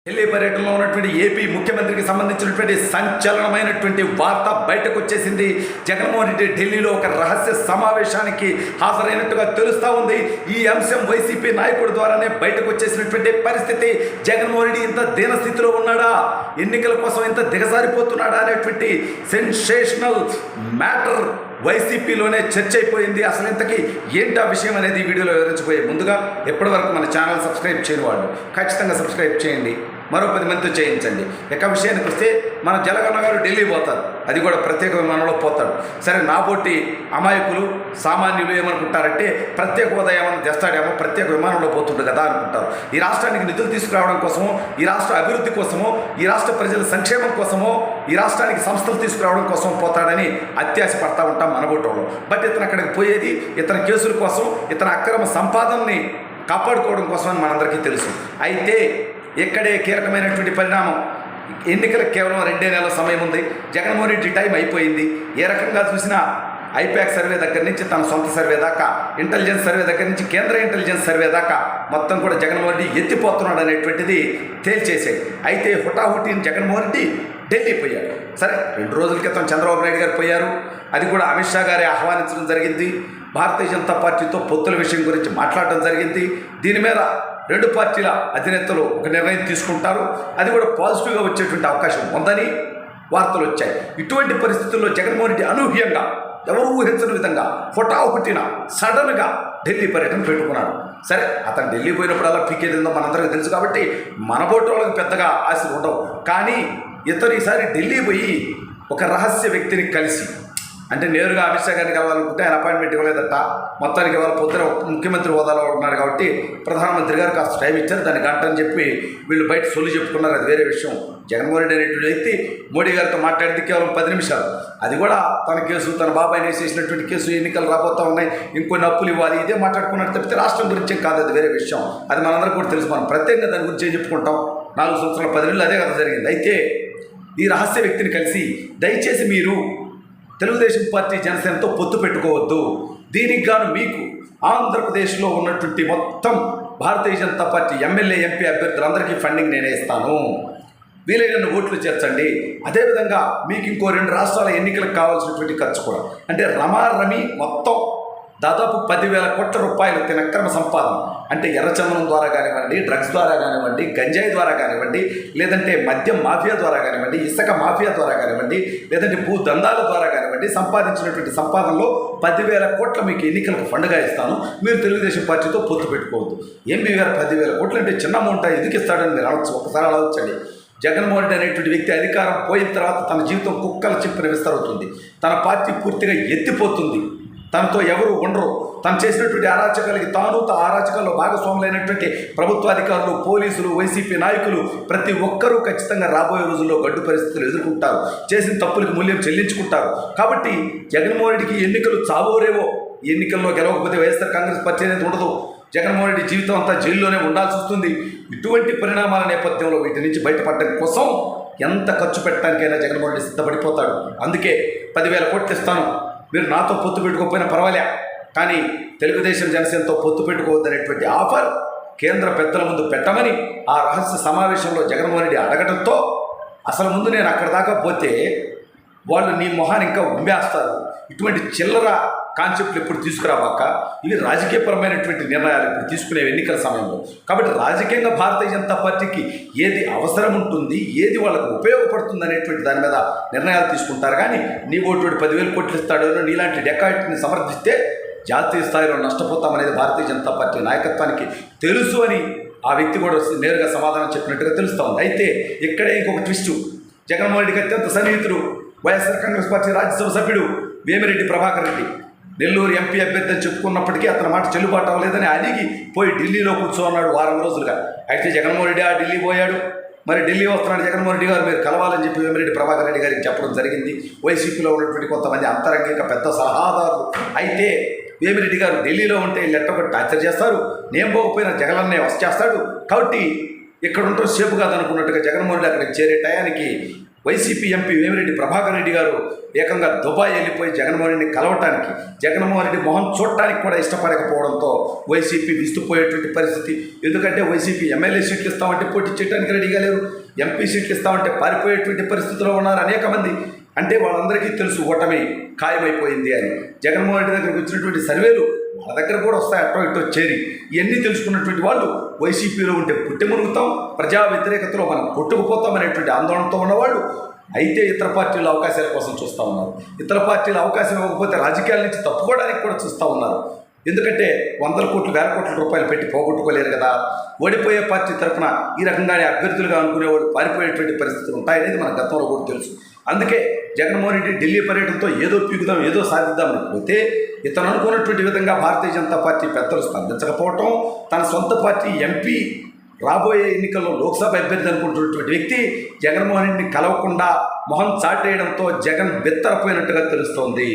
ఢిల్లీ పర్యటనలో ఉన్నటువంటి ఏపీ ముఖ్యమంత్రికి సంబంధించినటువంటి సంచలనమైనటువంటి వార్త బయటకు వచ్చేసింది. జగన్మోహన్ రెడ్డి ఢిల్లీలో ఒక రహస్య సమావేశానికి హాజరైనట్టుగా తెలుస్తూ ఉంది. ఈ అంశం వైసీపీ నాయకుడి ద్వారానే బయటకు వచ్చేసినటువంటి పరిస్థితి. జగన్మోహన్ రెడ్డి ఇంత దీనస్థితిలో ఉన్నాడా, ఎన్నికల కోసం ఇంత దిగజారిపోతున్నాడా అనేటువంటి సెన్సేషనల్ మ్యాటర్ వైసీపీలోనే చర్చ అయిపోయింది. అసలు ఇంతకీ ఏంటి ఆ విషయం అనేది ఈ వీడియోలో వివరించబోయే ముందుగా ఎప్పటివరకు మన ఛానల్ సబ్స్క్రైబ్ చేయని వాళ్ళు ఖచ్చితంగా సబ్స్క్రైబ్ చేయండి, మరో 10 మందితో చేయించండి. ఎక్క విషయానికి వస్తే మన జలగన్న గారు ఢిల్లీ పోతారు, అది కూడా ప్రత్యేక విమానంలో పోతాడు. సరే, నాబోటి అమాయకులు సామాన్యులు ఏమనుకుంటారంటే ప్రత్యేక హోదా ఏమైనా తెస్తాడేమో, ప్రత్యేక విమానంలో పోతుండు కదా అనుకుంటారు. ఈ రాష్ట్రానికి నిధులు తీసుకురావడం కోసమో, ఈ రాష్ట్ర అభివృద్ధి కోసమో, ఈ రాష్ట్ర ప్రజల సంక్షేమం కోసమో, ఈ రాష్ట్రానికి సంస్థలు తీసుకురావడం కోసం పోతాడని అత్యాశ పడతా ఉంటాం మనబోటోళ్ళు. బట్ ఇతను అక్కడికి పోయేది ఇతని కేసుల కోసం, ఇతని అక్రమ సంపాదనని కాపాడుకోవడం కోసం అని మనందరికీ తెలుసు. అయితే ఇక్కడే కీలకమైనటువంటి పరిణామం. ఎన్నికలకు కేవలం 2 నెలల సమయం ఉంది. జగన్మోహన్ రెడ్డి టైం అయిపోయింది. ఏ రకంగా చూసినా ఐపాక్ సర్వే దగ్గర నుంచి తన సొంత సర్వే దాకా, ఇంటెలిజెన్స్ సర్వే దగ్గర నుంచి కేంద్ర ఇంటెలిజెన్స్ సర్వే దాకా మొత్తం కూడా జగన్మోహన్ రెడ్డి ఎత్తిపోతున్నాడు అనేటువంటిది తేల్చేసాయి. అయితే హుటాహుటిని జగన్మోహన్ రెడ్డి ఢిల్లీ పోయాడు. సరే, 2 రోజుల క్రితం చంద్రబాబు నాయుడు గారు పోయారు. అది కూడా అమిత్ షా గారే ఆహ్వానించడం జరిగింది. భారతీయ జనతా పార్టీతో పొత్తుల విషయం గురించి మాట్లాడడం జరిగింది. దీని మీద 2 పార్టీల అధినేతలు ఒక నిర్ణయం తీసుకుంటారు. అది కూడా పాజిటివ్గా వచ్చేటువంటి అవకాశం ఉందని వార్తలు వచ్చాయి. ఇటువంటి పరిస్థితుల్లో జగన్మోహన్ రెడ్డి అనూహ్యంగా, ఎవరు ఊహించని విధంగా హుటాహుటిన సడన్గా ఢిల్లీ పర్యటన పెట్టుకున్నాడు. సరే, అతను ఢిల్లీ పోయినప్పుడు అలా పీకేదిందో మనందరికీ తెలుసు కాబట్టి మన బోటు వాళ్ళకి పెద్దగా ఆశలు ఉండవు. కానీ ఇతను ఈసారి ఢిల్లీ పోయి ఒక రహస్య వ్యక్తిని కలిసి, అంటే నేరుగా అమిత్ షా గారిని కలవాలనుకుంటే ఆయన అపాయింట్మెంట్ ఇవ్వలేదట. మొత్తానికి ఇవాళ పొద్దున ముఖ్యమంత్రి హోదాలో ఉన్నాడు కాబట్టి ప్రధానమంత్రి గారు కాస్త టైం ఇచ్చారు, దాన్ని గంట అని చెప్పి వీళ్ళు బయట సొల్లు చెప్పుకున్నారు. అది వేరే విషయం. జగన్మోహన్ రెడ్డి అనేటువంటి వ్యక్తి మోడీ గారితో మాట్లాడితే కేవలం 10 నిమిషాలు. అది కూడా తన కేసు, తన బాబాయిని వేసేసినటువంటి కేసు, ఎన్నికలు రాబోతూ ఉన్నాయి, ఇంకొన్ని అప్పులు ఇవ్వాలి, ఇదే మాట్లాడుకున్నట్టు తప్పితే రాష్ట్రం గురించే కాదు, అది వేరే విషయం. అది మనందరికీ కూడా తెలుసు. మనం ప్రత్యేకంగా దాని గురించి చెప్పుకుంటాం. 4 సంవత్సరాల 10 నెలలు అదే కథ జరిగింది. అయితే ఈ రహస్య వ్యక్తిని కలిసి, దయచేసి మీరు తెలుగుదేశం పార్టీ జనసేనతో పొత్తు పెట్టుకోవద్దు, దీనికి గాను మీకు ఆంధ్రప్రదేశ్లో ఉన్నటువంటి మొత్తం Bharatiya Janata Party MLA MP అభ్యర్థులందరికీ ఫండింగ్ నేనే ఇస్తాను, వీలైన ఓట్లు చేర్చండి. అదేవిధంగా మీకు ఇంకో 2 రాష్ట్రాల ఎన్నికలకు కావాల్సినటువంటి ఖర్చు కూడా, అంటే రమారమి మొత్తం దాదాపు 10,000 కోట్ల రూపాయలు తిన అక్రమ సంపాదన, అంటే ఎర్రచందనం ద్వారా కానివ్వండి, డ్రగ్స్ ద్వారా కానివ్వండి, గంజాయి ద్వారా కానివ్వండి, లేదంటే మద్యం మాఫియా ద్వారా కానివ్వండి, ఇసుక మాఫియా ద్వారా కానివ్వండి, లేదంటే భూ దందాల ద్వారా కానివ్వండి, సంపాదించినటువంటి సంపాదనలో 10,000 కోట్ల మీకు ఎన్నికలకు ఫండ్గా ఇస్తాను, మీరు తెలుగుదేశం పార్టీతో పొత్తు పెట్టుకోవద్దు. ఎంపీ గారు 10,000 కోట్లు అంటే చిన్న అమౌంట్ ఎందుకు ఇస్తాడని మీరు అనవచ్చు. ఒకసారి ఆలోచించండి. జగన్మోహన్ రెడ్డి అనేటువంటి వ్యక్తి అధికారం పోయిన తర్వాత తన జీవితం కుక్కల చిప్పని విస్తరవుతుంది. తన పార్టీ పూర్తిగా ఎత్తిపోతుంది. తనతో ఎవరు ఉండరు. తను చేసినటువంటి అరాచకాలకి తాను ఆ అరాచకాల్లో భాగస్వాములైనటువంటి ప్రభుత్వాధికారులు, పోలీసులు, వైసీపీ నాయకులు ప్రతి ఒక్కరూ ఖచ్చితంగా రాబోయే రోజుల్లో గడ్డు పరిస్థితులు ఎదుర్కొంటారు. చేసిన తప్పులకి మూల్యం చెల్లించుకుంటారు. కాబట్టి జగన్మోహన్ రెడ్డికి ఎన్నికలు చావోరేవో, ఎన్నికల్లో గెలవకపోతే వైఎస్ఆర్ కాంగ్రెస్ పార్టీ అనేది ఉండదు. జగన్మోహన్ రెడ్డి జీవితం అంతా జైల్లోనే ఉండాల్సి వస్తుంది. ఇటువంటి పరిణామాల నేపథ్యంలో వీటి నుంచి బయటపడడం కోసం ఎంత ఖర్చు పెట్టడానికైనా జగన్మోహన్ రెడ్డి సిద్ధపడిపోతాడు. అందుకే 10,000 కోట్లు ఇస్తాను, మీరు నాతో పొత్తు పెట్టుకోకపోయినా పర్వాలే, కానీ తెలుగుదేశం జనసేనతో పొత్తు పెట్టుకోవద్దనేటువంటి ఆఫర్ కేంద్ర పెద్దల ముందు పెట్టమని ఆ రహస్య సమావేశంలో జగన్మోహన్ రెడ్డి అడగడంతో, అసలు ముందు నేను అక్కడ దాకా పోతే వాళ్ళు నీ మొహాన్ని ఇంకా ఉమ్మేస్తారు, ఇటువంటి చిల్లర కాన్సెప్ట్లు ఎప్పుడు తీసుకురాబాక, ఇవి రాజకీయపరమైనటువంటి నిర్ణయాలు ఇప్పుడు తీసుకునే ఎన్నికల సమయంలో. కాబట్టి రాజకీయంగా భారతీయ జనతా పార్టీకి ఏది అవసరం ఉంటుంది, ఏది వాళ్ళకు ఉపయోగపడుతుంది అనేటువంటి దాని మీద నిర్ణయాలు తీసుకుంటారు. కానీ నీ ఓటు 10,000 కోట్లు ఇస్తాడో, నీలాంటి డెకాయిట్ని సమర్థిస్తే జాతీయ స్థాయిలో నష్టపోతామనేది భారతీయ జనతా పార్టీ నాయకత్వానికి తెలుసు అని ఆ వ్యక్తి కూడా నేరుగా సమాధానం చెప్పినట్టుగా తెలుస్తూ ఉంది. అయితే ఇక్కడే ఇంకొక ట్విస్టు. జగన్మోహన్ రెడ్డికి అత్యంత సన్నిహితుడు వైఎస్ఆర్ కాంగ్రెస్ పార్టీ రాజ్యసభ సభ్యుడు వేమిరెడ్డి ప్రభాకర్ రెడ్డి నెల్లూరు ఎంపీ అభ్యర్థి అని చెప్పుకున్నప్పటికీ అతని మాట చెల్లుబాటు అవ్వలేదని అలిగి పోయి ఢిల్లీలో కూర్చోన్నాడు వారం రోజులుగా. అయితే జగన్మోహన్ రెడ్డి ఢిల్లీ పోయాడు. మరి ఢిల్లీ వస్తున్నాడు జగన్మోహన్ రెడ్డి గారు, మీరు కలవాలని చెప్పి వేమిరెడ్డి ప్రభాకర్ రెడ్డి గారికి చెప్పడం జరిగింది. వైసీపీలో ఉన్నటువంటి కొంతమంది అంతరంగిక పెద్ద సలహాదారులు. అయితే వేమిరెడ్డి గారు ఢిల్లీలో ఉంటే లెట్టొకటి టార్చర్ చేస్తారు, నేను పోకపోయినా జగనన్నే వచ్చేస్తాడు, కాబట్టి ఇక్కడ ఉంటే సేపు కాదనుకున్నట్టుగా జగన్మోహన్ రెడ్డి అక్కడికి చేరే టయానికి వైసీపీ ఎంపీ వేమిరెడ్డి ప్రభాకర్ రెడ్డి గారు ఏకంగా దుబాయ్ వెళ్ళిపోయి జగన్మోహన్ రెడ్డిని కలవటానికి, జగన్మోహన్ రెడ్డి మొహం చూడటానికి కూడా ఇష్టపడకపోవడంతో వైసీపీ విస్తుపోయేటువంటి పరిస్థితి. ఎందుకంటే వైసీపీ ఎమ్మెల్యే సీట్లు ఇస్తామంటే పోటీ చేయడానికి రెడీగా లేరు, ఎంపీ సీట్లు ఇస్తామంటే పారిపోయేటువంటి పరిస్థితిలో ఉన్నారు అనేక మంది. అంటే వాళ్ళందరికీ తెలుసు ఓటమి ఖాయమైపోయింది అని. జగన్మోహన్ రెడ్డి దగ్గరికి వచ్చినటువంటి సర్వేలు వాళ్ళ దగ్గర కూడా వస్తాయి, అటో ఇటో చేరి. ఇవన్నీ తెలుసుకున్నటువంటి వాళ్ళు వైసీపీలో ఉంటే పుట్టెమురుగుతాం, ప్రజా వ్యతిరేకతలో మనం కొట్టుకుపోతాం అనేటువంటి ఆందోళనతో ఉన్నవాళ్ళు అయితే ఇతర పార్టీల అవకాశాల కోసం చూస్తూ ఉన్నారు. ఇతర పార్టీల అవకాశం ఇవ్వకపోతే రాజకీయాల నుంచి తప్పుకోవడానికి కూడా చూస్తూ ఉన్నారు. ఎందుకంటే వందల కోట్లు వేల కోట్ల రూపాయలు పెట్టి పోగొట్టుకోలేరు కదా. ఓడిపోయే పార్టీ తరఫున ఈ రకంగానే అభ్యర్థులుగా అనుకునేవాడు పారిపోయేటువంటి పరిస్థితులు ఉంటాయనేది మన గతంలో కూడా తెలుసు. అందుకే జగన్మోహన్ రెడ్డి ఢిల్లీ పర్యటనతో ఏదో పీకుదాం, ఏదో సాధిద్దామని పోతే ఇతను అనుకున్నటువంటి విధంగా భారతీయ జనతా పార్టీ పెద్దలు స్పందించకపోవటం, తన సొంత పార్టీ ఎంపీ రాబోయే ఎన్నికల్లో లోక్సభ అభ్యర్థి అనుకుంటున్నటువంటి వ్యక్తి జగన్మోహన్ రెడ్డిని కలవకుండా మొహం చాటేయడంతో జగన్ బెత్తరపోయినట్టుగా తెలుస్తోంది.